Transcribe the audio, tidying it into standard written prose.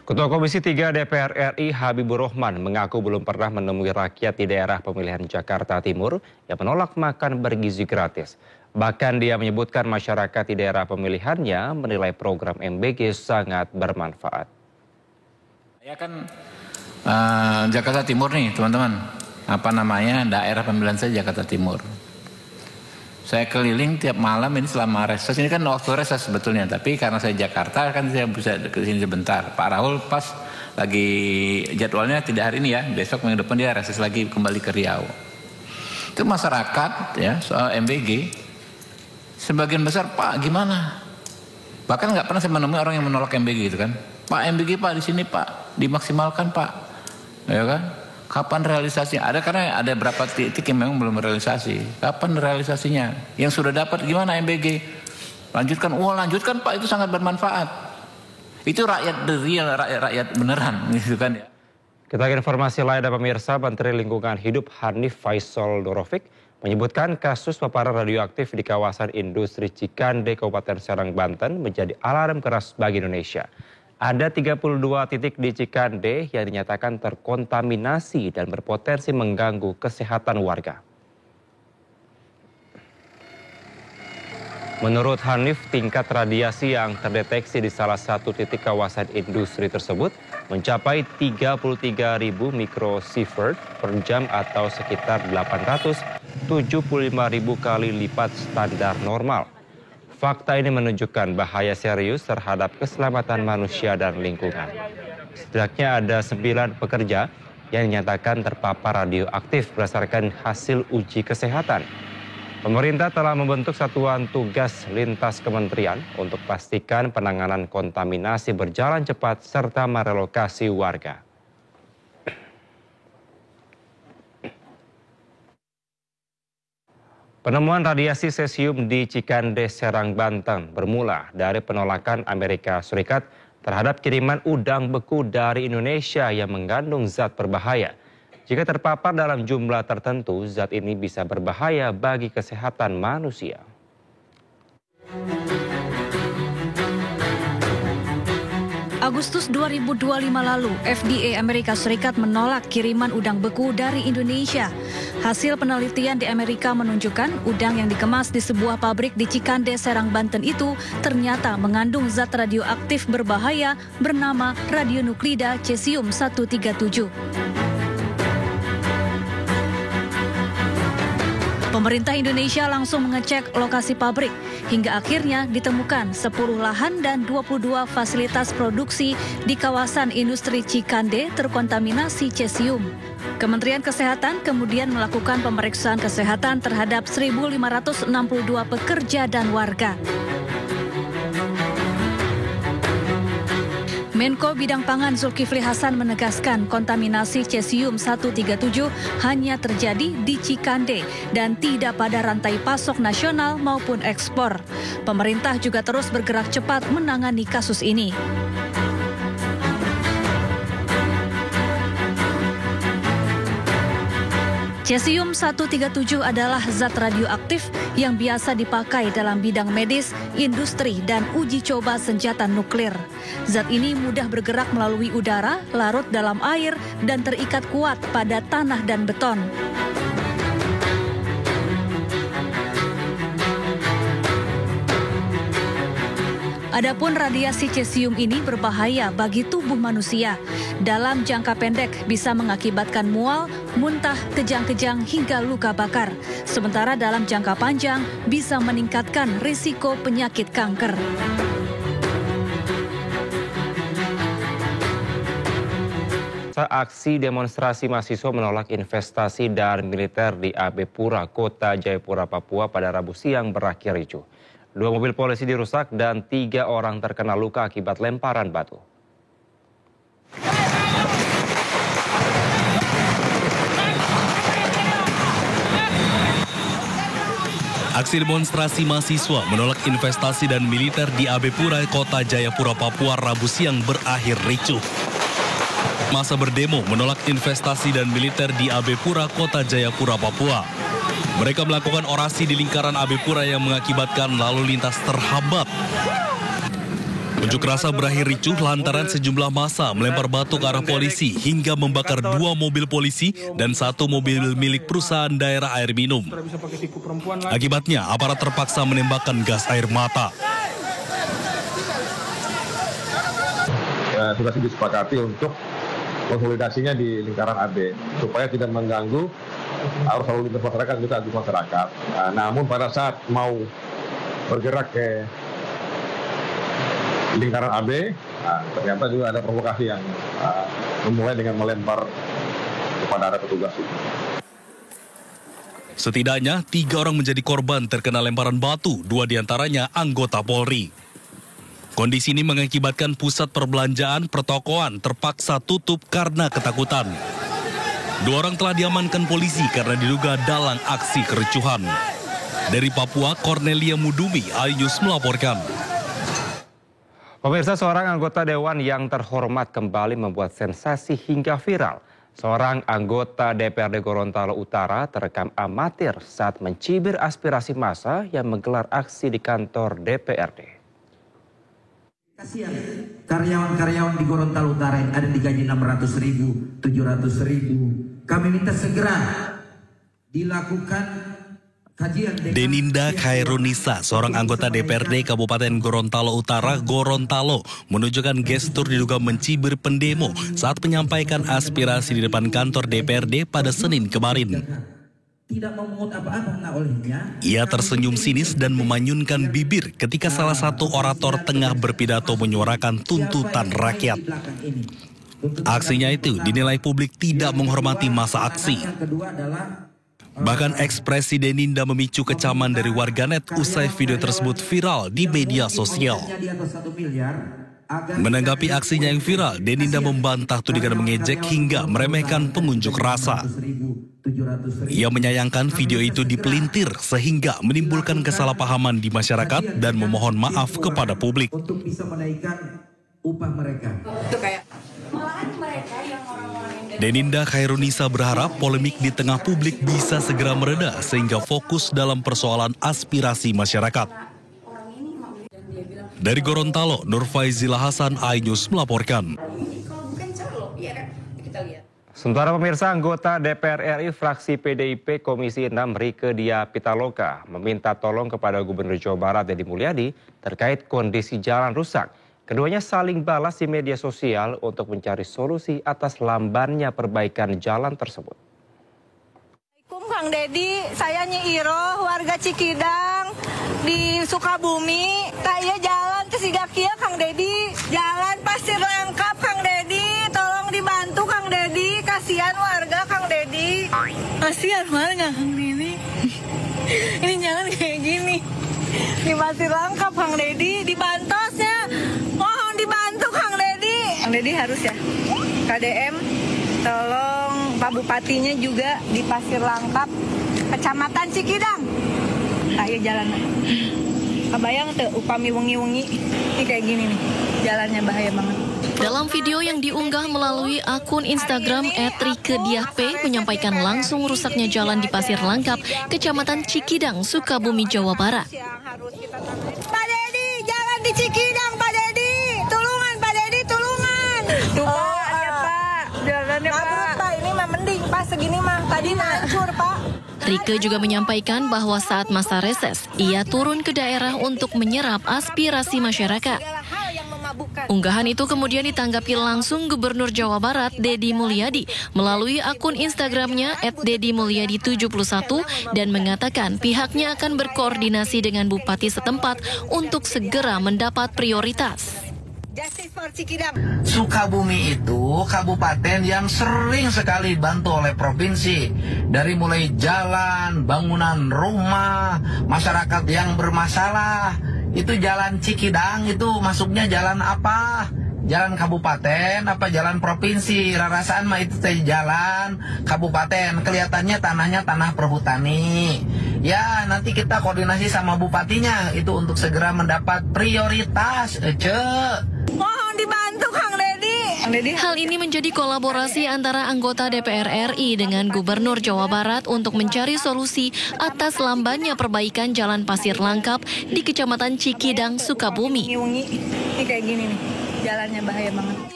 Ketua Komisi 3 DPR RI Habibur Rahman mengaku belum pernah menemui rakyat di daerah pemilihan Jakarta Timur yang menolak makan bergizi gratis. Bahkan dia menyebutkan masyarakat di daerah pemilihannya menilai program MBG sangat bermanfaat. Ya kan Jakarta Timur nih teman-teman, daerah pemilihan saya Jakarta Timur. Saya keliling tiap malam ini selama reses, ini kan waktu reses sebetulnya, tapi karena saya Jakarta kan saya bisa ke sini sebentar. Pak Rahul pas lagi jadwalnya tidak hari ini ya, besok minggu depan dia reses lagi kembali ke Riau. Itu masyarakat ya soal MBG, sebagian besar Pak gimana? Bahkan nggak pernah saya menemui orang yang menolak MBG gitu kan. Pak MBG Pak di sini Pak, dimaksimalkan Pak, ya kan? Kapan realisasinya? Ada karena ada berapa titik yang memang belum realisasi. Kapan realisasinya? Yang sudah dapat gimana MBG? Lanjutkan, lanjutkan Pak, itu sangat bermanfaat. Itu rakyat real, rakyat beneran, gitu kan ya. Kita ke informasi lain, pemirsa. Menteri Lingkungan Hidup Hanif Faisal Nurofik menyebutkan kasus paparan radioaktif di kawasan industri Cikande, Kabupaten Serang, Banten menjadi alarm keras bagi Indonesia. Ada 32 titik di Cikande yang dinyatakan terkontaminasi dan berpotensi mengganggu kesehatan warga. Menurut Hanif, tingkat radiasi yang terdeteksi di salah satu titik kawasan industri tersebut mencapai 33.000 mikrosievert per jam atau sekitar 875.000 kali lipat standar normal. Fakta ini menunjukkan bahaya serius terhadap keselamatan manusia dan lingkungan. Setidaknya ada 9 pekerja yang dinyatakan terpapar radioaktif berdasarkan hasil uji kesehatan. Pemerintah telah membentuk satuan tugas lintas kementerian untuk pastikan penanganan kontaminasi berjalan cepat serta merelokasi warga. Penemuan radiasi cesium di Cikande, Serang, Banten bermula dari penolakan Amerika Serikat terhadap kiriman udang beku dari Indonesia yang mengandung zat berbahaya. Jika terpapar dalam jumlah tertentu, zat ini bisa berbahaya bagi kesehatan manusia. Agustus 2025 lalu, FDA Amerika Serikat menolak kiriman udang beku dari Indonesia. Hasil penelitian di Amerika menunjukkan udang yang dikemas di sebuah pabrik di Cikande, Serang, Banten itu ternyata mengandung zat radioaktif berbahaya bernama radionuklida cesium 137. Pemerintah Indonesia langsung mengecek lokasi pabrik hingga akhirnya ditemukan 10 lahan dan 22 fasilitas produksi di kawasan industri Cikande terkontaminasi cesium. Kementerian Kesehatan kemudian melakukan pemeriksaan kesehatan terhadap 1.562 pekerja dan warga. Menko Bidang Pangan Zulkifli Hasan menegaskan kontaminasi cesium 137 hanya terjadi di Cikande dan tidak pada rantai pasok nasional maupun ekspor. Pemerintah juga terus bergerak cepat menangani kasus ini. Cesium 137 adalah zat radioaktif yang biasa dipakai dalam bidang medis, industri, dan uji coba senjata nuklir. Zat ini mudah bergerak melalui udara, larut dalam air, dan terikat kuat pada tanah dan beton. Adapun radiasi cesium ini berbahaya bagi tubuh manusia. Dalam jangka pendek bisa mengakibatkan mual, muntah, kejang-kejang hingga luka bakar. Sementara dalam jangka panjang bisa meningkatkan risiko penyakit kanker. Aksi demonstrasi mahasiswa menolak investasi dan militer di AB Pura, Kota Jayapura, Papua pada Rabu siang berakhir ricuh. 2 mobil polisi dirusak dan 3 orang terkena luka akibat lemparan batu. Aksi demonstrasi mahasiswa menolak investasi dan militer di AB Pura, Kota Jayapura, Papua, Rabu siang berakhir ricuh. Masa berdemo menolak investasi dan militer di AB Pura, Kota Jayapura, Papua. Mereka melakukan orasi di lingkaran AB Pura yang mengakibatkan lalu lintas terhambat. Unjuk rasa berakhir ricuh lantaran sejumlah massa melempar batu ke arah polisi hingga membakar 2 mobil polisi dan 1 mobil milik perusahaan daerah air minum. Akibatnya, aparat terpaksa menembakkan gas air mata. Sudah disepakati untuk konsolidasinya di lingkaran AB supaya tidak mengganggu arus lalu lintas masyarakat juga di masyarakat. Namun pada saat mau bergerak ke lingkaran AB, ternyata juga ada provokasi yang memulai dengan melempar kepada petugas itu. Setidaknya 3 orang menjadi korban terkena lemparan batu, 2 diantaranya anggota Polri. Kondisi ini mengakibatkan pusat perbelanjaan pertokoan terpaksa tutup karena ketakutan. 2 orang telah diamankan polisi karena diduga dalang aksi kericuhan. Dari Papua, Cornelia Mudumi, iNews melaporkan. Pemirsa, seorang anggota dewan yang terhormat kembali membuat sensasi hingga viral. Seorang anggota DPRD Gorontalo Utara terekam amatir saat mencibir aspirasi massa yang menggelar aksi di kantor DPRD. Kasihan karyawan-karyawan di Gorontalo Utara yang ada digaji 600.000, 700.000. Kami minta segera dilakukan kajian. Deninda Khairunisa, seorang anggota DPRD Kabupaten Gorontalo Utara, Gorontalo, menunjukkan gestur diduga mencibir pendemo saat menyampaikan aspirasi di depan kantor DPRD pada Senin kemarin. Tidak memungut apa-apa olehnya. Ia tersenyum sinis dan memanyunkan bibir ketika salah satu orator tengah berpidato menyuarakan tuntutan rakyat. Aksinya itu dinilai publik tidak menghormati masa aksi. Bahkan ekspresi Deninda memicu kecaman dari warganet usai video tersebut viral di media sosial. Menanggapi aksinya yang viral, Deninda membantah tudingan mengejek hingga meremehkan pengunjuk rasa. Ia menyayangkan video itu dipelintir sehingga menimbulkan kesalahpahaman di masyarakat dan memohon maaf kepada publik. Untuk bisa menaikkan upah mereka. Itu kayak malahan mereka yang orang-orang yang Deninda Khairunisa berharap polemik di tengah publik bisa segera mereda sehingga fokus dalam persoalan aspirasi masyarakat. Dari Gorontalo, Nur Faizila Hasan, iNews melaporkan. Sementara pemirsa, anggota DPR RI fraksi PDIP Komisi 6 Rieke Diah Pitaloka meminta tolong kepada Gubernur Jawa Barat Deddy Mulyadi terkait kondisi jalan rusak. Keduanya saling balas di media sosial untuk mencari solusi atas lambannya perbaikan jalan tersebut. Assalamualaikum Kang Deddy, saya Nyi Iroh, warga Cikidang di Sukabumi. Saya jalan ke Sidakia Kang Deddy, jalan pasir lengkap Kang Deddy, tolong dibantu Kang Deddy, kasihan warga Kang Deddy. Kasihan warga Kang Deddy. Ini jalan kayak gini, di pasir lengkap Kang Deddy, dibantosnya. Mohon dibantu Kang Deddy. Kang Deddy harus ya, KDM, tolong Pak Bupatinya juga di Pasir Langkap, Kecamatan Cikidang. Kayak jalan. Kebayang tuh upami wengi-wengi. Ini kayak gini nih, jalannya bahaya banget. Dalam video yang diunggah melalui akun Instagram @rikediahp menyampaikan langsung rusaknya jalan di Pasir Langkap, Kecamatan Cikidang, Sukabumi, Jawa Barat. Pak Deddy, jalan di Cikidang, Pak Deddy. Tulungan, Pak Deddy, tulungan. Tuh Pak, lihat Pak. Jalannya Pak. Ini mah mending Pak, segini mah. Tadi hancur Pak. Rieke juga menyampaikan bahwa saat masa reses, ia turun ke daerah untuk menyerap aspirasi masyarakat. Unggahan itu kemudian ditanggapi langsung Gubernur Jawa Barat Deddy Mulyadi melalui akun Instagramnya @deddymulyadi71 dan mengatakan pihaknya akan berkoordinasi dengan bupati setempat untuk segera mendapat prioritas. Sukabumi itu kabupaten yang sering sekali dibantu oleh provinsi. Dari mulai jalan, bangunan rumah, masyarakat yang bermasalah. Itu jalan Cikidang, itu masuknya jalan apa? Jalan kabupaten apa jalan provinsi? Rarasaan mah itu jalan kabupaten. Kelihatannya tanahnya tanah perhutani. Ya, nanti kita koordinasi sama bupatinya itu untuk segera mendapat prioritas. Mohon dibantu Kang Deddy. Hal ini menjadi kolaborasi antara anggota DPR RI dengan Gubernur Jawa Barat untuk mencari solusi atas lambannya perbaikan jalan Pasir Langkap di Kecamatan Cikidang, Sukabumi. Ini kayak gini nih, jalannya bahaya banget.